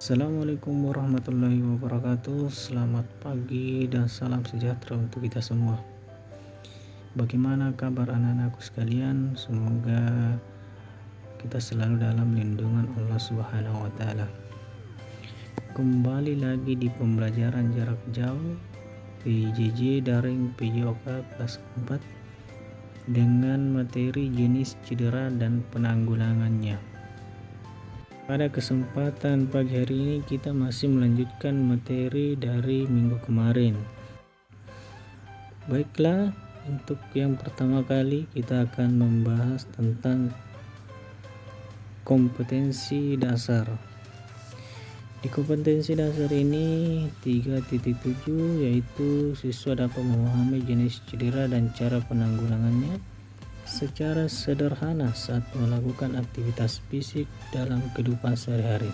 Assalamualaikum warahmatullahi wabarakatuh. Selamat pagi dan salam sejahtera untuk kita semua. Bagaimana kabar anak-anakku sekalian? Semoga kita selalu dalam lindungan Allah Subhanahu wa taala. Kembali lagi di pembelajaran jarak jauh PJJ daring PJOK kelas 4 dengan materi jenis cedera dan penanggulangannya. Pada kesempatan pagi hari ini kita masih melanjutkan materi dari minggu kemarin. Baiklah, untuk yang pertama kali kita akan membahas tentang kompetensi dasar. Di kompetensi dasar ini 3.7 yaitu siswa dapat memahami jenis cedera dan cara penanggulangannya secara sederhana saat melakukan aktivitas fisik dalam kehidupan sehari-hari.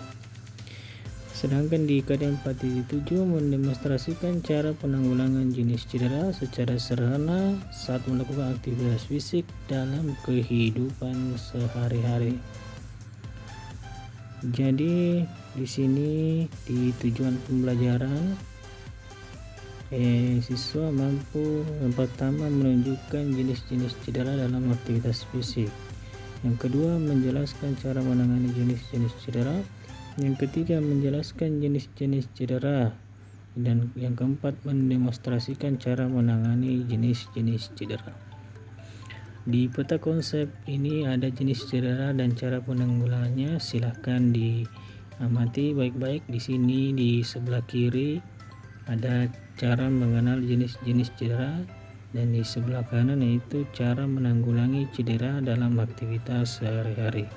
Sedangkan di KD 4.7 mendemonstrasikan cara penanggulangan jenis cedera secara sederhana saat melakukan aktivitas fisik dalam kehidupan sehari-hari. Jadi di sini di tujuan pembelajaran siswa mampu yang pertama menunjukkan jenis-jenis cedera dalam aktivitas fisik, yang kedua menjelaskan cara menangani jenis-jenis cedera, yang ketiga menjelaskan jenis-jenis cedera, dan yang keempat mendemonstrasikan cara menangani jenis-jenis cedera. Di peta konsep ini ada jenis cedera dan cara penanggulangannya. Silahkan diamati baik-baik. Di sini di sebelah kiri ada cara mengenal jenis-jenis cedera, dan di sebelah kanan yaitu cara menanggulangi cedera dalam aktivitas sehari-hari.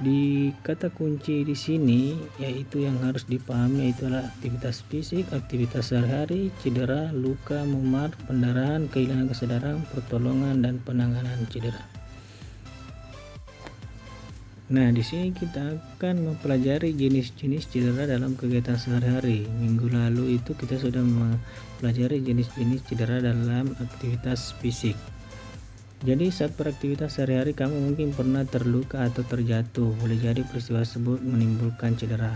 Di kata kunci di sini yaitu yang harus dipahami yaitu adalah aktivitas fisik, aktivitas sehari-hari, cedera, luka, memar, pendarahan, kehilangan kesadaran, pertolongan, dan penanganan cedera. Nah, di sini kita akan mempelajari jenis-jenis cedera dalam kegiatan sehari-hari. Minggu lalu itu kita sudah mempelajari jenis-jenis cedera dalam aktivitas fisik. Jadi saat beraktivitas sehari-hari kamu mungkin pernah terluka atau terjatuh. Boleh jadi peristiwa tersebut menimbulkan cedera.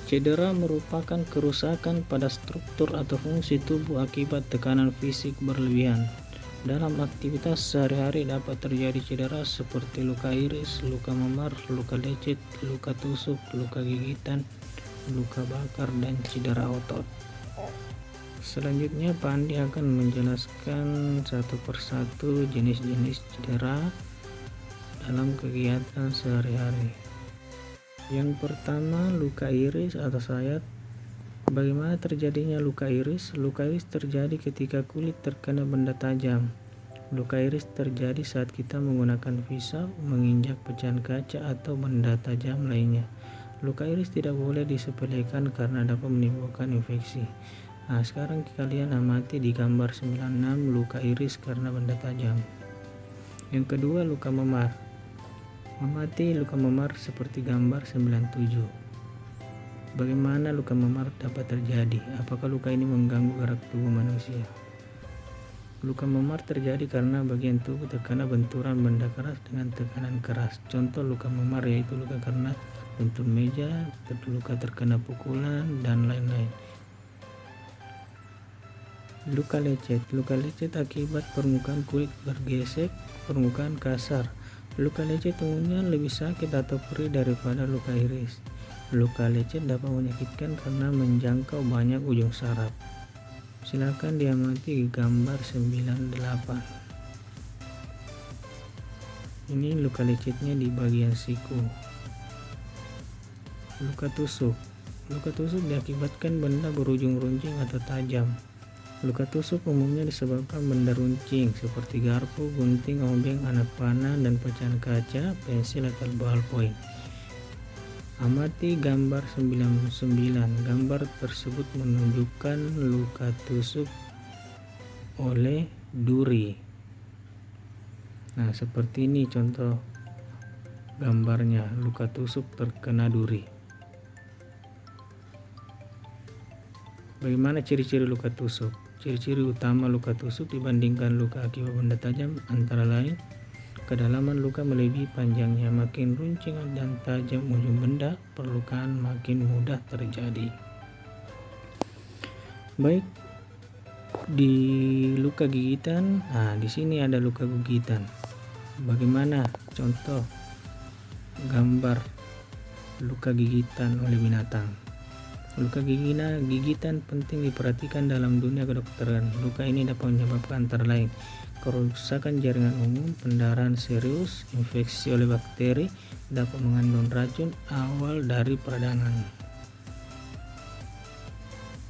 Cedera merupakan kerusakan pada struktur atau fungsi tubuh akibat tekanan fisik berlebihan. Dalam aktivitas sehari-hari dapat terjadi cedera seperti luka iris, luka memar, luka lecet, luka tusuk, luka gigitan, luka bakar, dan cedera otot. Selanjutnya Pandi akan menjelaskan satu persatu jenis-jenis cedera dalam kegiatan sehari-hari. Yang pertama, luka iris atau sayat. Bagaimana terjadinya luka iris? Luka iris terjadi ketika kulit terkena benda tajam. Luka iris terjadi saat kita menggunakan pisau, menginjak pecahan kaca, atau benda tajam lainnya. Luka iris tidak boleh disepelekan karena dapat menimbulkan infeksi. Nah, sekarang kalian amati di gambar 96 luka iris karena benda tajam. Yang kedua, luka memar. Amati luka memar seperti gambar 97. Bagaimana luka memar dapat terjadi? Apakah luka ini mengganggu gerak tubuh manusia? Luka memar terjadi karena bagian tubuh terkena benturan benda keras dengan tekanan keras. Contoh luka memar yaitu luka karena bentur meja, luka terkena pukulan, dan lain-lain. Luka lecet. Luka lecet akibat permukaan kulit bergesek, permukaan kasar. Luka lecet umumnya lebih sakit atau perih daripada luka iris. Luka lecet dapat menyakitkan karena menjangkau banyak ujung saraf. Silakan diamati gambar 98. Ini luka lecetnya di bagian siku. Luka tusuk. Luka tusuk diakibatkan benda berujung runcing atau tajam. Luka tusuk umumnya disebabkan benda runcing seperti garpu, gunting, obeng, anak panah, dan pecahan kaca, pensil, atau ballpoint. Amati gambar 99. Gambar tersebut menunjukkan luka tusuk oleh duri. Nah, seperti ini contoh gambarnya, luka tusuk terkena duri. Bagaimana ciri-ciri luka tusuk? Ciri-ciri utama luka tusuk dibandingkan luka akibat benda tajam antara lain kedalaman luka melebihi panjangnya. Makin runcing dan tajam ujung benda, perlukaan makin mudah terjadi. Baik, di luka gigitan, di sini ada luka gigitan. Bagaimana contoh gambar luka gigitan oleh binatang? Luka gigitan penting diperhatikan dalam dunia kedokteran. Luka ini dapat menyebabkan antara lain kerusakan jaringan umum, pendarahan serius, infeksi oleh bakteri, dapat mengandung racun awal dari peradangan.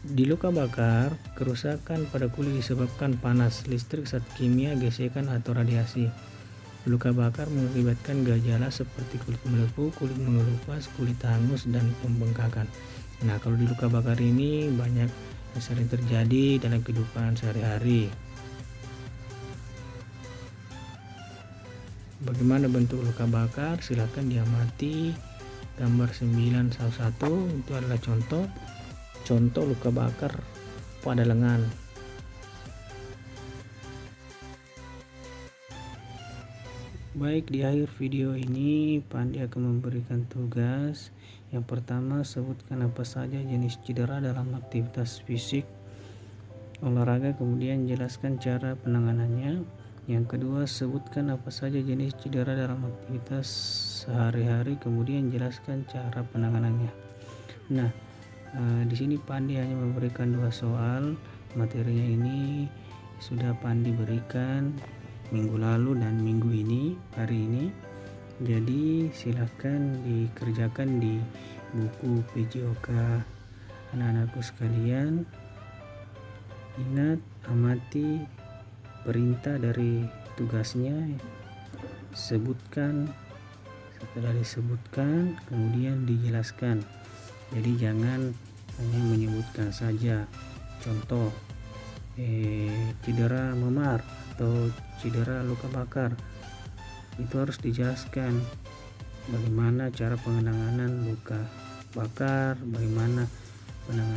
Di luka bakar, kerusakan pada kulit disebabkan panas, listrik, zat kimia, gesekan, atau radiasi. Luka bakar mengakibatkan gejala seperti kulit melepuh, kulit mengelupas, kulit hangus, dan pembengkakan. Nah, kalau di luka bakar ini banyak yang sering terjadi dalam kehidupan sehari-hari. Bagaimana bentuk luka bakar? Silakan diamati gambar 911. Itu adalah contoh luka bakar pada lengan. Baik, di akhir video ini Pandi akan memberikan tugas. Yang pertama, sebutkan apa saja jenis cedera dalam aktivitas fisik olahraga, kemudian jelaskan cara penanganannya. Yang kedua, sebutkan apa saja jenis cedera dalam aktivitas sehari-hari, kemudian jelaskan cara penanganannya. Nah, di sini Pandi hanya memberikan 2 soal. Materinya ini sudah Pandi berikan minggu lalu dan minggu ini, hari ini. Jadi silahkan dikerjakan di buku PJOK anak-anakku sekalian. Ingat, amati perintah dari tugasnya, sebutkan, setelah disebutkan kemudian dijelaskan. Jadi jangan hanya menyebutkan saja. Contoh cedera memar atau cedera luka bakar, itu harus dijelaskan bagaimana cara penanganan luka bakar, bagaimana penanganan